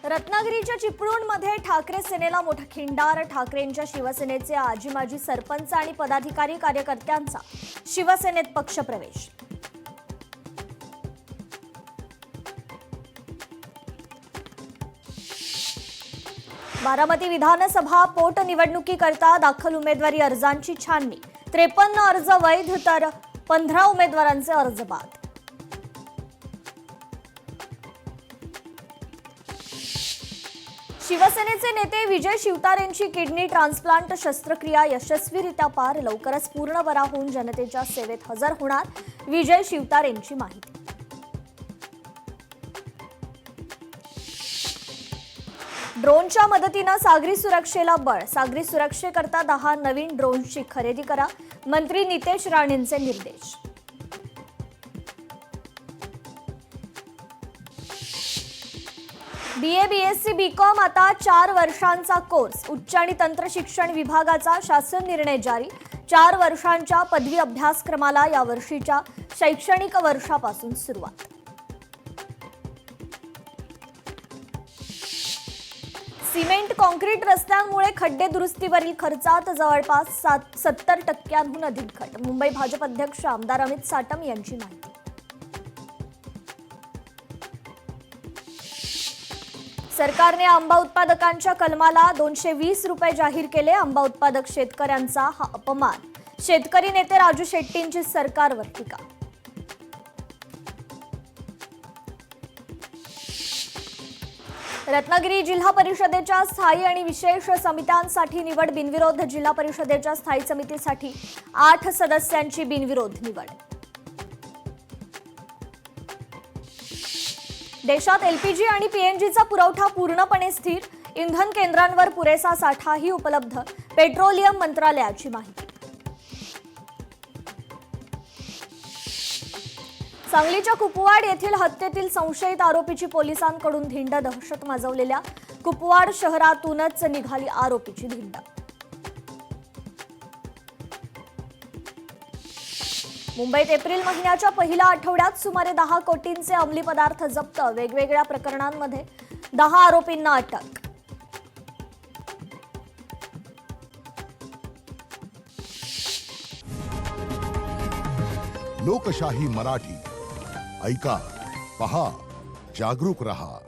रत्नागिरीच्या चिपळूणमध्ये ठाकरे सेनेला मोठा खिंडार। ठाकरेंच्या शिवसेनेचे आजी माजी सरपंच आणि पदाधिकारी कार्यकर्त्यांचा शिवसेनेत पक्षप्रवेश। बारामती विधानसभा पोटनिवडणुकीकरता दाखल उमेदवारी अर्जांची छाननी। 53 अर्ज वैध तर 15 उमेदवारांचे अर्ज बाद। शिवसेनेचे नेते विजय शिवतारेंची किडनी ट्रान्सप्लांट शस्त्रक्रिया यशस्वीरित्या पार। लवकरच पूर्ण बरा होऊन जनतेच्या सेवेत हजर होणार विजय शिवतारेंची माहिती। ड्रोनच्या मदतीने सागरी सुरक्षेला बळ। सागरी सुरक्षेकरता 10 नवीन ड्रोनची खरेदी करा। मंत्री नितेश राणेंचे निर्देश। BA BSc BCom आता 4 वर्षांचा कोर्स। उच्च आणि तंत्र शिक्षण विभागाचा शासन निर्णय जारी। 4 वर्षांच्या पदवी अभ्यासक्रमाला या वर्षीच्या शैक्षणिक वर्षापासून सुरुवात। सिमेंट काँक्रीट रस्त्यांमुळे खड्डे दुरुस्तीवरील खर्चात जवळपास 70% अधिक घट। मुंबई भाजप अध्यक्ष आमदार अमित साटम यांची माहिती। सरकारने आंबा उत्पादकांच्या कलमाला 220 रुपये जाहीर केले। आंबा उत्पादक शेतकऱ्यांचा हा अपमान। शेतकरी नेते राजू शेट्टींची सरकारवर टीका। रत्नागिरी जिल्हा परिषदेच्या स्थायी आणि विशेष समित्यांसाठी निवड बिनविरोध। जिल्हा परिषदेच्या स्थायी समितीसाठी 8 सदस्यांची बिनविरोध निवड। देशात LPG आणि PNGचा पुरवठा पूर्णपणे स्थिर। इंधन केंद्रांवर पुरेसा साठाही उपलब्ध। पेट्रोलियम मंत्रालयाची माहिती। सांगलीच्या कुपवाड येथील हत्येतील संशयित आरोपीची पोलिसांकडून धिंड। दहशत माजवलेल्या कुपवाड शहरातूनच निघाली आरोपीची धिंड। मुंबईत एप्रिल महिन्याच्या पहिल्या आठवड्यात सुमारे 10 कोटींचे अंमली पदार्थ जप्त। वेगवेगळ्या प्रकरणांमध्ये 10 आरोपींना अटक। लोकशाही मराठी ऐका, पहा, जागरूक रहा।